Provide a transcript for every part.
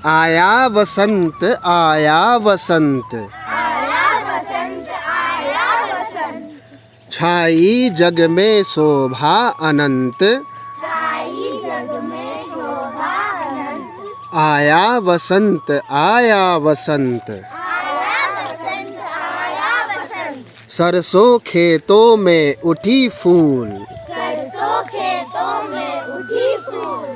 आया वसंत आया वसंत, आया वसंत आया वसंत, छाई जग में शोभा अनंत। छाई जग में शोभा अनंत, आया वसंत आया वसंत, आया वसंत आया वसंत, सरसों खेतों में उठी फूल। सरसों खेतों में उठी फूल,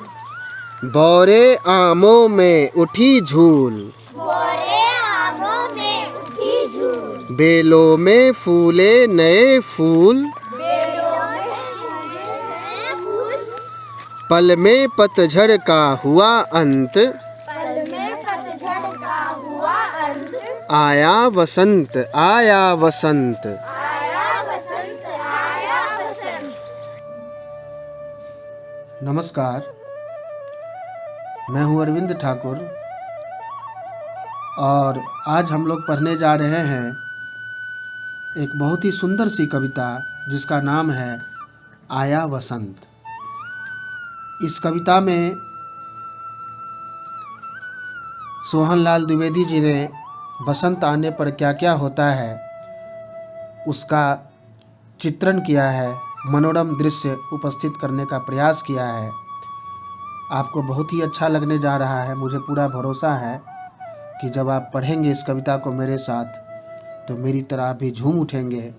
बौरे आमों में उठी झूल। बोरे आमों में उठी झूल, बेलों में फूले नए फूल। बेलों में फूले नए फूल, पल में पतझड़ का हुआ अंत। पल में पतझड़ का हुआ अंत, आया वसंत आया वसंत। आया वसंत आया वसंत। नमस्कार, मैं हूँ अरविंद ठाकुर और आज हम लोग पढ़ने जा रहे हैं एक बहुत ही सुंदर सी कविता जिसका नाम है आया वसंत। इस कविता में सोहनलाल द्विवेदी जी ने बसंत आने पर क्या क्या होता है उसका चित्रण किया है, मनोरम दृश्य उपस्थित करने का प्रयास किया है। आपको बहुत ही अच्छा लगने जा रहा है। मुझे पूरा भरोसा है कि जब आप पढ़ेंगे इस कविता को मेरे साथ तो मेरी तरह आप भी झूम उठेंगे।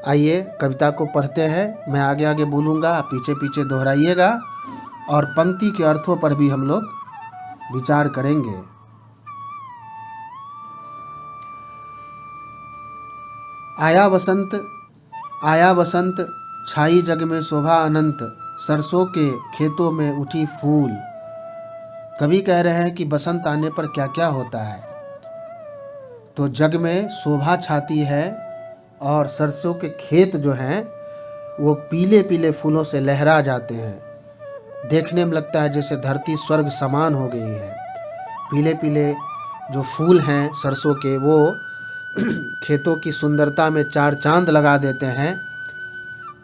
आइए कविता को पढ़ते हैं। मैं आगे आगे बोलूँगा, आप पीछे पीछे दोहराइएगा और पंक्ति के अर्थों पर भी हम लोग विचार करेंगे। आया वसंत, छाई जग में शोभा अनंत, सरसों के खेतों में उठी फूल। कवि कह रहे हैं कि बसंत आने पर क्या क्या होता है। तो जग में शोभा छाती है और सरसों के खेत जो हैं वो पीले पीले फूलों से लहरा जाते हैं। देखने में लगता है जैसे धरती स्वर्ग समान हो गई है। पीले पीले जो फूल हैं सरसों के वो खेतों की सुंदरता में चार चांद लगा देते हैं।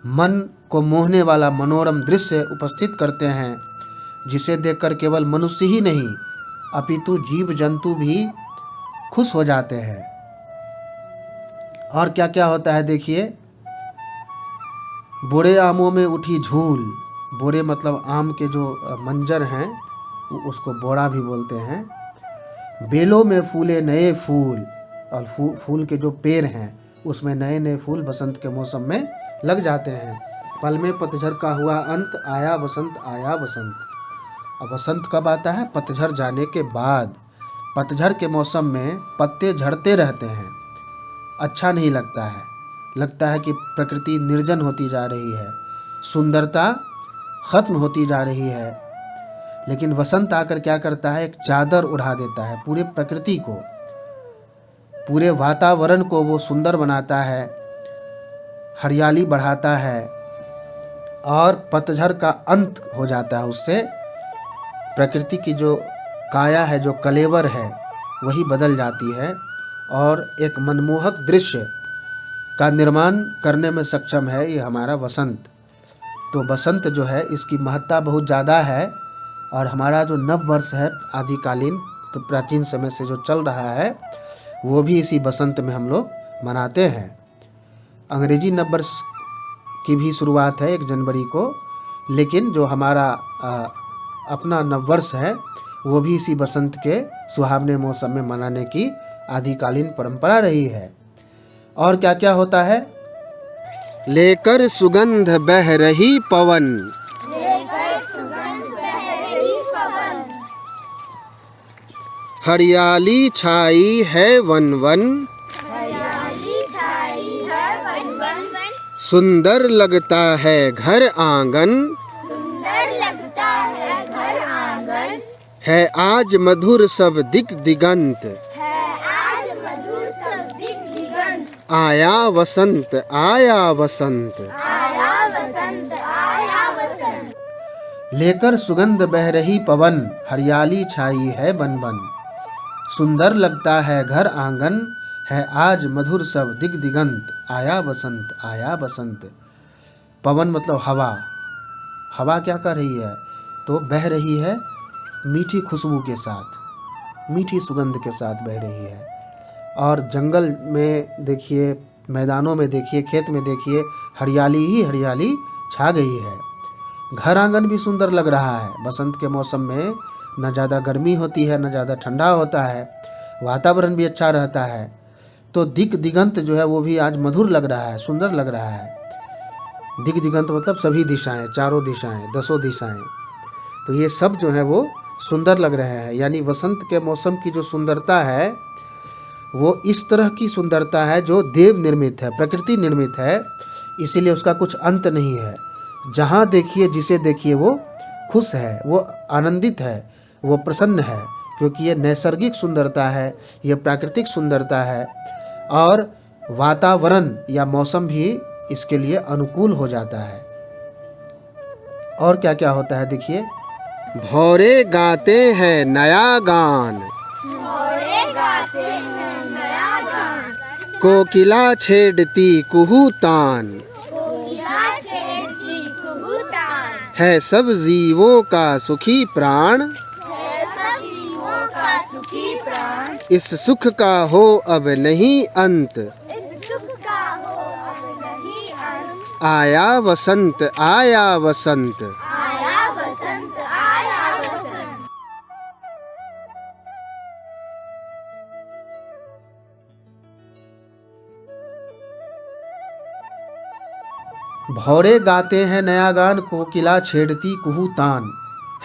मन को मोहने वाला मनोरम दृश्य उपस्थित करते हैं जिसे देखकर केवल मनुष्य ही नहीं अपितु जीव जंतु भी खुश हो जाते हैं। और क्या क्या होता है देखिए। बोरे आमों में उठी झूल। बोरे मतलब आम के जो मंजर हैं उसको बोरा भी बोलते हैं। बेलों में फूले नए फूल, और फूल के जो पेड़ हैं उसमें नए नए फूल बसंत के मौसम में लग जाते हैं। पल में पतझड़ का हुआ अंत, आया वसंत आया वसंत। अब वसंत कब आता है? पतझड़ जाने के बाद। पतझड़ के मौसम में पत्ते झड़ते रहते हैं, अच्छा नहीं लगता है। लगता है कि प्रकृति निर्जन होती जा रही है, सुंदरता खत्म होती जा रही है। लेकिन वसंत आकर क्या करता है? एक चादर उड़ा देता है पूरे प्रकृति को, पूरे वातावरण को वो सुंदर बनाता है, हरियाली बढ़ाता है और पतझड़ का अंत हो जाता है। उससे प्रकृति की जो काया है, जो कलेवर है, वही बदल जाती है और एक मनमोहक दृश्य का निर्माण करने में सक्षम है ये हमारा वसंत। तो बसंत जो है इसकी महत्ता बहुत ज़्यादा है और हमारा जो नव वर्ष है आदिकालीन प्राचीन समय से जो चल रहा है वो भी इसी बसंत में हम लोग मनाते हैं। अंग्रेजी नव वर्ष की भी शुरुआत है 1 जनवरी को, लेकिन जो हमारा अपना नव वर्ष है वो भी इसी बसंत के सुहावने मौसम में मनाने की आदिकालीन परंपरा रही है। और क्या क्या होता है? लेकर सुगंध बह रही पवन, लेकर सुगंध बह रही पवन, हरियाली छाई है वन वन, हरियाली छाई है वन वन, सुंदर लगता है घर आंगन, सुंदर लगता है घर आंगन, है आज मधुर सब दिक दिगंत। है आज मधुर सब दिक दिगंत, आया वसंत आया वसंत। आया वसंत आया वसंत, लेकर सुगंध बह रही पवन, हरियाली छाई है वन वन, सुंदर लगता है घर आंगन, है आज मधुर सब दिग दिगंत। आया वसंत आया बसंत। पवन मतलब हवा। हवा क्या कर रही है? तो बह रही है मीठी खुशबू के साथ। मीठी सुगंध के साथ बह रही है। और जंगल में देखिए, मैदानों में देखिए, खेत में देखिए, हरियाली ही हरियाली छा गई है। घर आंगन भी सुंदर लग रहा है। बसंत के मौसम में न ज़्यादा गर्मी होती है, न ज़्यादा ठंडा होता है, वातावरण भी अच्छा रहता है। तो दिक दिगंत जो है वो भी आज मधुर लग रहा है, सुंदर लग रहा है। दिक दिगंत मतलब सभी दिशाएं, चारों दिशाएं, 10 दिशाएं। तो ये सब जो है वो सुंदर लग रहे हैं। यानी वसंत के मौसम की जो सुंदरता है वो इस तरह की सुंदरता है जो देव निर्मित है, प्रकृति निर्मित है, इसीलिए उसका कुछ अंत नहीं है। जहाँ देखिए, जिसे देखिए वो खुश है, वो आनंदित है, वो प्रसन्न है, क्योंकि ये नैसर्गिक सुंदरता है, ये प्राकृतिक सुंदरता है। और वातावरण या मौसम भी इसके लिए अनुकूल हो जाता है। और क्या क्या होता है देखिए, भौरे गाते हैं नया गान, भौरे गाते हैं नया गान, कोकिला छेड़ती कुहू तान, कोकिला छेड़ती कुहूतान, है सब जीवों का सुखी प्राण, है सब जीवों का सुखी प्राण, इस सुख का हो अब नहीं अंत, इस सुख का हो अब नहीं अंत, आया वसंत आया वसंत। आया वसंत आया वसंत। भौरे गाते हैं नया गान, कोकिला छेड़ती कुहू तान,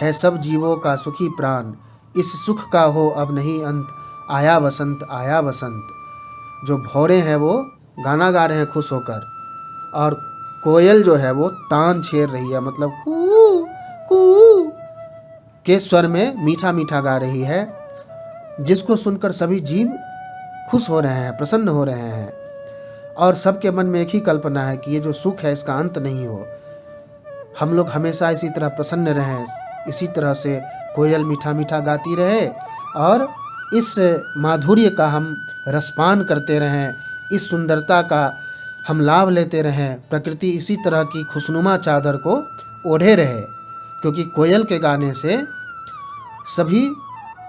है सब जीवों का सुखी प्राण, इस सुख का हो अब नहीं अंत, आया वसंत आया वसंत। जो भौरे हैं वो गाना गा रहे हैं खुश होकर, और कोयल जो है वो तान छेड़ रही है, मतलब कू कू के स्वर में मीठा मीठा गा रही है, जिसको सुनकर सभी जीव खुश हो रहे हैं, प्रसन्न हो रहे हैं। और सबके मन में एक ही कल्पना है कि ये जो सुख है इसका अंत नहीं हो, हम लोग हमेशा इसी तरह प्रसन्न रहें, इसी तरह से कोयल मीठा मीठा गाती रहे और इस माधुर्य का हम रसपान करते रहें, इस सुंदरता का हम लाभ लेते रहें। प्रकृति इसी तरह की खुशनुमा चादर को ओढ़े रहे, क्योंकि कोयल के गाने से सभी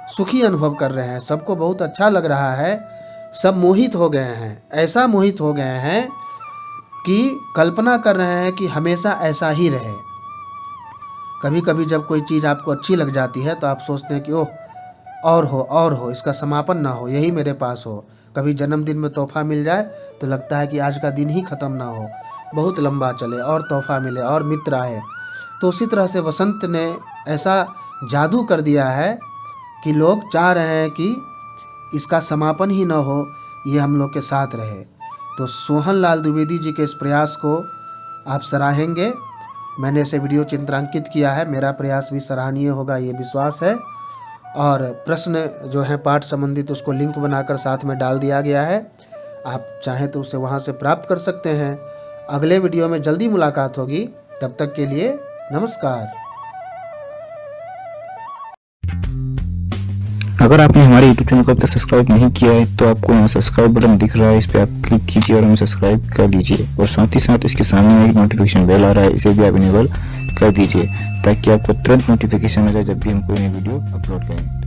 सुखी अनुभव कर रहे हैं, सबको बहुत अच्छा लग रहा है, सब मोहित हो गए हैं, ऐसा मोहित हो गए हैं कि कल्पना कर रहे हैं कि हमेशा ऐसा ही रहे। कभी कभी जब कोई चीज़ आपको अच्छी लग जाती है तो आप सोचते हैं कि ओह और हो, इसका समापन ना हो, यही मेरे पास हो। कभी जन्मदिन में तोहफा मिल जाए तो लगता है कि आज का दिन ही ख़त्म ना हो, बहुत लंबा चले, और तोहफा मिले और मित्र आए। तो उसी तरह से वसंत ने ऐसा जादू कर दिया है कि लोग चाह रहे हैं कि इसका समापन ही न हो, ये हम लोग के साथ रहे। तो सोहन लाल द्विवेदी जी के इस प्रयास को आप सराहेंगे। मैंने इसे वीडियो चित्रांकित किया है, मेरा प्रयास भी सराहनीय होगा ये विश्वास है। और प्रश्न जो है पाठ संबंधित उसको लिंक बनाकर साथ में डाल दिया गया है, आप चाहें तो उसे वहाँ से प्राप्त कर सकते हैं। अगले वीडियो में जल्दी मुलाकात होगी, तब तक के लिए नमस्कार। अगर आपने हमारे YouTube चैनल को अब तक सब्सक्राइब नहीं किया है तो आपको यहाँ सब्सक्राइब बटन दिख रहा है, इस पर आप क्लिक कीजिए और हमें सब्सक्राइब कर लीजिए। और साथ ही साथ इसके सामने एक नोटिफिकेशन बेल आ रहा है, इसे भी आप इनेबल कर दीजिए ताकि आपको तुरंत नोटिफिकेशन मिले जब भी हम कोई नई वीडियो अपलोड करें।